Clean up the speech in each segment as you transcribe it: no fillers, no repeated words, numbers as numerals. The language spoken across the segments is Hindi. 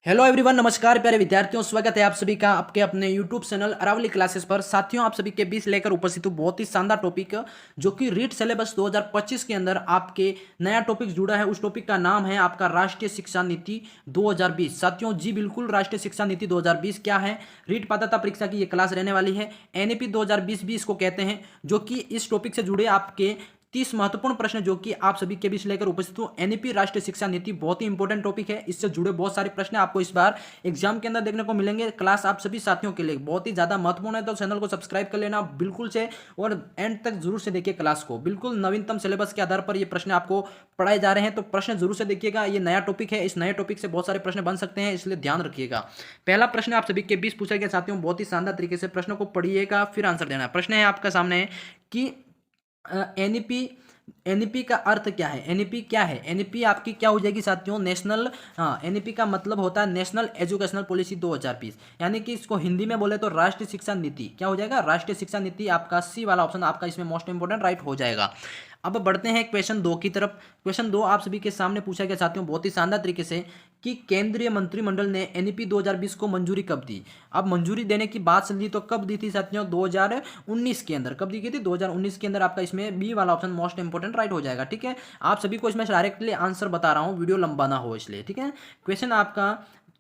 हेलो एवरीवन, नमस्कार प्यारे विद्यार्थियों, स्वागत है आप सभी का आपके अपने यूट्यूब चैनल अरावली क्लासेस पर। साथियों, आप सभी के बीच लेकर उपस्थित हूँ बहुत ही शानदार टॉपिक, जो कि रीट सिलेबस 2025 के अंदर आपके नया टॉपिक जुड़ा है। उस टॉपिक का नाम है आपका राष्ट्रीय शिक्षा नीति 2020। साथियों जी बिल्कुल, राष्ट्रीय शिक्षा नीति 2020 क्या है, रीट पात्रता परीक्षा की ये क्लास रहने वाली है। एनईपी 2020 भी इसको कहते हैं, जो कि इस टॉपिक से जुड़े आपके 30 महत्वपूर्ण प्रश्न जो कि आप सभी के बीच लेकर उपस्थित हूं। एनईपी राष्ट्रीय शिक्षा नीति बहुत ही इंपॉर्टेंट टॉपिक है, इससे जुड़े बहुत सारे प्रश्न आपको इस बार एग्जाम के अंदर देखने को मिलेंगे। क्लास आप सभी साथियों के लिए बहुत ही ज्यादा महत्वपूर्ण है, तो चैनल को सब्सक्राइब कर लेना बिल्कुल से और एंड तक जरूर से देखिए क्लास को। बिल्कुल नवीनतम सिलेबस के आधार पर ये प्रश्न आपको पढ़ाए जा रहे हैं, तो प्रश्न जरूर से देखिएगा। ये नया टॉपिक है, इस नए टॉपिक से बहुत सारे प्रश्न बन सकते हैं, इसलिए ध्यान रखिएगा। पहला प्रश्न आप सभी के बीच पूछा गया साथियों, बहुत ही शानदार तरीके से प्रश्नों को पढ़िएगा फिर आंसर देना। प्रश्न है आपका सामने कि एनईपी एनईपी का अर्थ क्या है। एनईपी क्या है, एनईपी आपकी क्या हो जाएगी साथियों, नेशनल, एनईपी का मतलब होता है नेशनल एजुकेशनल पॉलिसी 2020, यानी कि इसको हिंदी में बोले तो राष्ट्रीय शिक्षा नीति। क्या हो जाएगा, राष्ट्रीय शिक्षा नीति। आपका सी वाला ऑप्शन आपका इसमें मोस्ट इंपोर्टेंट राइट हो जाएगा। अब बढ़ते हैं क्वेश्चन 2 की तरफ। क्वेश्चन 2 आप सभी के सामने पूछा गया साथियों बहुत ही शानदार तरीके से कि केंद्रीय मंत्रिमंडल ने एनईपी 2020 को मंजूरी कब दी। अब मंजूरी देने की बात चल रही तो कब दी थी साथियों, 2019 के अंदर। कब दी गई थी, 2019 के अंदर। आपका इसमें बी वाला ऑप्शन मोस्ट इंपोर्टेंट राइट हो जाएगा। ठीक है, आप सभी को इसमें डायरेक्टली आंसर बता रहा हूँ, वीडियो लंबा ना हो इसलिए। ठीक है, क्वेश्चन आपका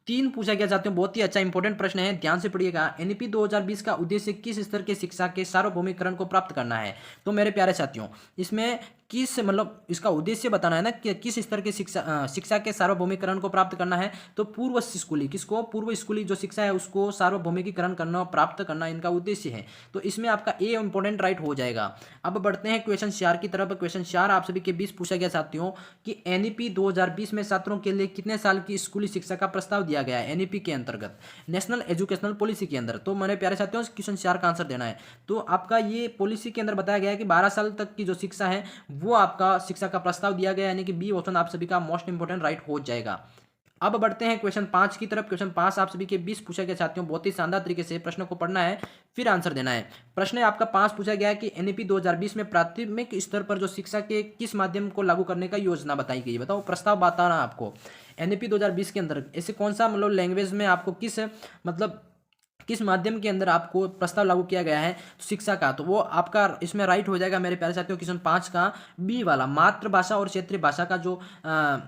3 पूछा गया साथियों, बहुत ही अच्छा इंपॉर्टेंट प्रश्न है, ध्यान से पढ़िएगा। एनईपी 2020 का उद्देश्य किस स्तर के शिक्षा के सार्वभौमिकरण को प्राप्त करना है। तो मेरे प्यारे साथियों, इसमें किस मतलब इसका उद्देश्य बताना है ना कि किस स्तर के शिक्षा के सार्वभौमिकरण को प्राप्त करना है। तो पूर्व स्कूली, किसको, पूर्व स्कूली जो शिक्षा है उसको सार्वभौमिकीकरण करना, प्राप्त करना इनका उद्देश्य है। तो इसमें आपका ए इंपॉर्टेंट राइट हो जाएगा। अब बढ़ते हैं क्वेश्चन 4 की तरफ। क्वेश्चन 4 आप सभी के बीच पूछा गया साथियों कि एनईपी 2020 में छात्रों के लिए कितने साल की स्कूली शिक्षा का प्रस्ताव दिया गया है एनईपी के अंतर्गत, नेशनल एजुकेशनल पॉलिसी के अंदर। तो मेरे प्यारे साथियों, क्वेश्चन 4 का आंसर देना है। तो आपका ये पॉलिसी के अंदर बताया गया है कि 12 साल तक की जो शिक्षा है वो आपका शिक्षा का प्रस्ताव दिया गया है, यानी कि बी ऑप्शन आप सभी का मोस्ट इंपोर्टेंट राइट हो जाएगा। अब बढ़ते हैं क्वेश्चन 5 की तरफ। क्वेश्चन 5 आप सभी के 20 पूछा गया साथियों, बहुत ही शानदार तरीके से प्रश्न को पढ़ना है फिर आंसर देना है। प्रश्न है आपका 5 पूछा गया है कि एनईपी 2020 में प्राथमिक स्तर पर जो शिक्षा के किस माध्यम को लागू करने का योजना बताई गई है। बताओ, प्रस्ताव बताना आपको। एनईपी 2020 के अंदर ऐसे कौन सा मतलब लैंग्वेज में आपको किस मतलब किस माध्यम के अंदर आपको प्रस्ताव लागू किया गया है शिक्षा का, तो वो आपका इसमें राइट हो जाएगा मेरे प्यारे साथियों। क्वेश्चन 5 का बी वाला, मातृभाषा और क्षेत्रीय भाषा का जो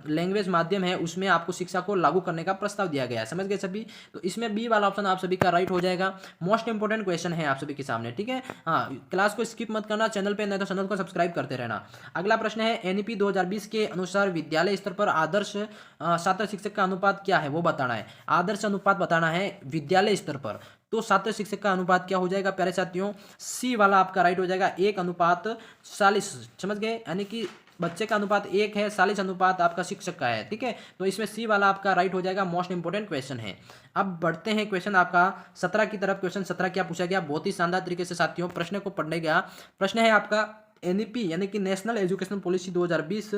लैंग्वेज माध्यम है उसमें आपको शिक्षा को लागू करने का प्रस्ताव दिया गया है। समझ गए सभी, तो इसमें बी वाला ऑप्शन आप सभी का राइट हो जाएगा। मोस्ट इंपोर्टेंट क्वेश्चन है आप सभी के सामने। ठीक है, हाँ, क्लास को स्किप मत करना, चैनल पर नहीं तो चैनल को सब्सक्राइब करते रहना। अगला प्रश्न है एनईपी 2020 के अनुसार विद्यालय स्तर पर आदर्श छात्र शिक्षक का अनुपात क्या है वो बताना है। आदर्श अनुपात बताना है विद्यालय स्तर पर। तो छात्र शिक्षक का अनुपात क्या हो जाएगा प्यारे साथियों, सी वाला आपका राइट हो जाएगा, 1:40। समझ गए, यानी कि बच्चे का अनुपात 1 है, 40 अनुपात आपका शिक्षक का है। ठीक है, तो इसमें सी वाला आपका राइट हो जाएगा, मोस्ट इंपोर्टेंट क्वेश्चन है। अब बढ़ते हैं क्वेश्चन आपका 17 की तरफ। क्वेश्चन 17 क्या पूछा गया, बहुत ही शानदार तरीके से साथियों प्रश्न को पढ़ने गया। प्रश्न है आपका एनईपी यानी कि नेशनल एजुकेशन पॉलिसी 2020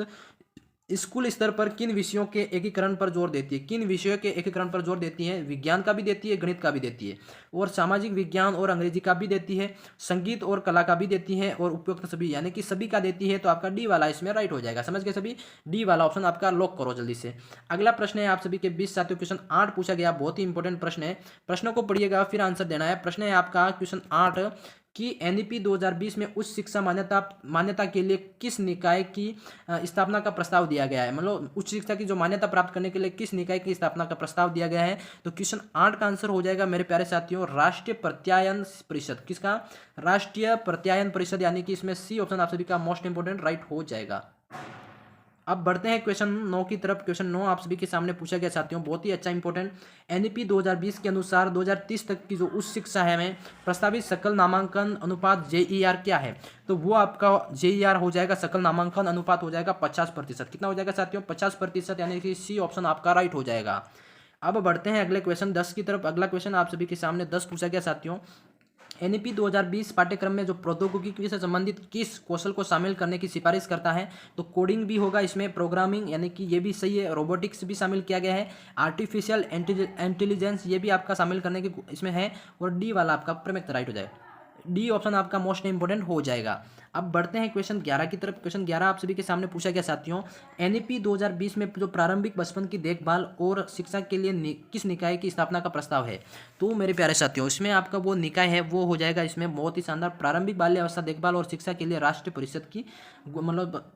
स्कूल स्तर पर किन विषयों के एकीकरण पर जोर देती है। किन विषयों के एकीकरण पर जोर देती है, विज्ञान का भी देती है, गणित का भी देती है, और सामाजिक विज्ञान और अंग्रेजी का भी देती है, संगीत और कला का भी देती है, और उपयुक्त सभी यानी कि सभी का देती है। तो आपका डी वाला इसमें राइट हो जाएगा। समझ गए सभी, डी वाला ऑप्शन आपका लॉक करो जल्दी से। अगला प्रश्न है आप सभी के 20 साथियों, क्वेश्चन 8 पूछा गया, बहुत ही इंपॉर्टेंट प्रश्न है, प्रश्नों को पढ़िएगा फिर आंसर देना है। प्रश्न है आपका क्वेश्चन 8 कि एनईपी 2020 में उच्च शिक्षा मान्यता के लिए किस निकाय की स्थापना का प्रस्ताव दिया गया है। मतलब उच्च शिक्षा की जो मान्यता प्राप्त करने के लिए किस निकाय की स्थापना का प्रस्ताव दिया गया है। तो क्वेश्चन 8 का आंसर हो जाएगा मेरे प्यारे साथियों, राष्ट्रीय प्रत्यायन परिषद। किसका, राष्ट्रीय प्रत्यायन परिषद, यानी कि इसमें सी ऑप्शन आप सभी का मोस्ट इंपोर्टेंट राइट हो जाएगा। अब बढ़ते हैं क्वेश्चन 9 की तरफ। क्वेश्चन 9 आप सभी के सामने पूछा गया साथियों, बहुत ही अच्छा इंपॉर्टेंट। एनईपी 2020 के अनुसार 2030 तक की जो उच्च शिक्षा है में प्रस्तावित सकल नामांकन अनुपात जेईआर क्या है। तो वो आपका जेईआर हो जाएगा, सकल नामांकन अनुपात हो जाएगा 50%। कितना हो जाएगा साथियों, 50%, यानी कि सी ऑप्शन आपका राइट हो जाएगा। अब बढ़ते हैं अगले क्वेश्चन 10 की तरफ। अगला क्वेश्चन आप सभी के सामने 10 पूछा गया साथियों, एनईपी 2020 पाठ्यक्रम में जो प्रौद्योगिकी से संबंधित किस कौशल को शामिल करने की सिफारिश करता है। तो कोडिंग भी होगा इसमें, प्रोग्रामिंग यानी कि ये भी सही है, रोबोटिक्स भी शामिल किया गया है, आर्टिफिशियल इंटेलिजेंस ये भी आपका शामिल करने की इसमें है, और डी वाला आपका प्रमुख राइट हो जाएगा। डी ऑप्शन आपका मोस्ट इंपोर्टेंट हो जाएगा। अब बढ़ते हैं क्वेश्चन 11 की तरफ। क्वेश्चन 11 आप सभी के सामने पूछा गया साथियों, एनईपी 2020 में जो प्रारंभिक बचपन की देखभाल और शिक्षा के लिए किस निकाय की स्थापना का प्रस्ताव है। तो मेरे प्यारे साथियों, इसमें आपका वो निकाय है वो हो जाएगा इसमें बहुत ही शानदार, प्रारंभिक बाल्य अवस्था देखभाल और शिक्षा के लिए राष्ट्रीय परिषद की मतलब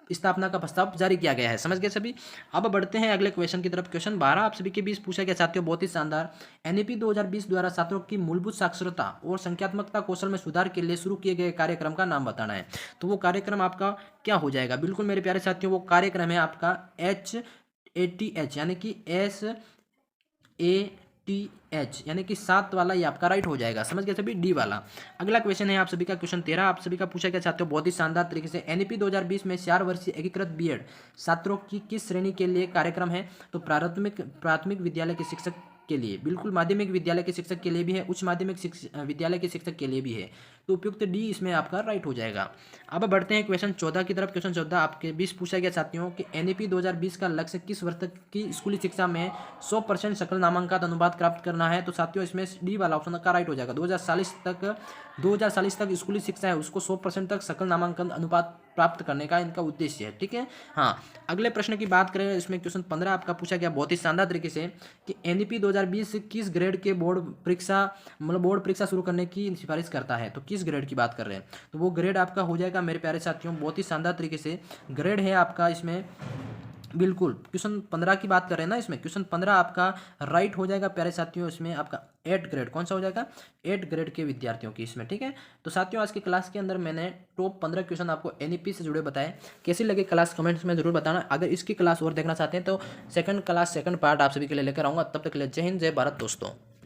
स्थापना का प्रस्ताव जारी किया गया है। समझ गए सभी। अब बढ़ते हैं अगले क्वेश्चन की तरफ। क्वेश्चन 12 आप सभी के बीच पूछा गया साथियों, बहुत ही शानदार, एनईपी 2020 द्वारा छात्रों की मूलभूत साक्षरता और संख्यात्मकता कौशल में सुधार के लिए शुरू किए गए कार्यक्रम का नाम बताना है। तो वो कार्यक्रम आपका क्या हो जाएगा। बिल्कुल मेरे प्यारे साथियों, वो कार्यक्रम है आपका HATH यानी कि SATH यानी कि 7 वाला ये आपका राइट हो जाएगा। समझ गए सभी, डी वाला। अगला क्वेश्चन है आप सभी का क्वेश्चन 13 आप सभी का पूछा गया साथियों, बहुत ही शानदार तरीके से, एनईपी 2020 में 4 वर्षीय एकीकृत बीएड छात्रों की किस श्रेणी के लिए कार्यक्रम है। तो प्राथमिक विद्यालय के शिक्षक के लिए, बिल्कुल माध्यमिक विद्यालय के शिक्षक के लिए भी है, उच्च माध्यमिक विद्यालय के शिक्षक के लिए भी है। तो उपयुक्त डी इसमें आपका राइट हो जाएगा। अब बढ़ते हैं क्वेश्चन 14 की तरफ। क्वेश्चन 14 आपके 20 पूछा गया साथियों कि एनईपी 2020 का लक्ष्य किस वर्ष तक की स्कूली शिक्षा में 100% सकल नामांकन अनुपात प्राप्त करना है। तो साथियों इसमें डी वाला ऑप्शन का राइट हो जाएगा। 2040 तक स्कूली शिक्षा है उसको 100% तक सकल नामांकन अनुपात प्राप्त करने का इनका उद्देश्य है। ठीक है। हाँ, अगले प्रश्न की बात करें, इसमें क्वेश्चन 15 आपका पूछा गया बहुत ही शानदार तरीके से कि एनईपी 2020 किस ग्रेड के बोर्ड परीक्षा शुरू करने की सिफारिश करता है। तो किस ग्रेड की बात कर रहे हैं, तो वो ग्रेड आपका हो जाएगा मेरे प्यारे साथियों, बहुत ही शानदार तरीके से ग्रेड है आपका इसमें, बिल्कुल क्वेश्चन 15 की बात कर रहे हैं ना, इसमें क्वेश्चन 15 आपका राइट हो जाएगा प्यारे साथियों। इसमें आपका 8 ग्रेड कौन सा हो जाएगा, 8 ग्रेड के विद्यार्थियों की इसमें। ठीक है। तो साथियों आज की क्लास के अंदर मैंने टॉप 15 क्वेश्चन आपको एनईपी से जुड़े बताए। कैसी लगी क्लास कमेंट्स में जरूर बताना। अगर इसकी क्लास और देखना चाहते हैं तो सेकंड पार्ट आप सभी के लिए लेकर आऊँगा। तब तक के लिए जय हिंद, जय भारत दोस्तों।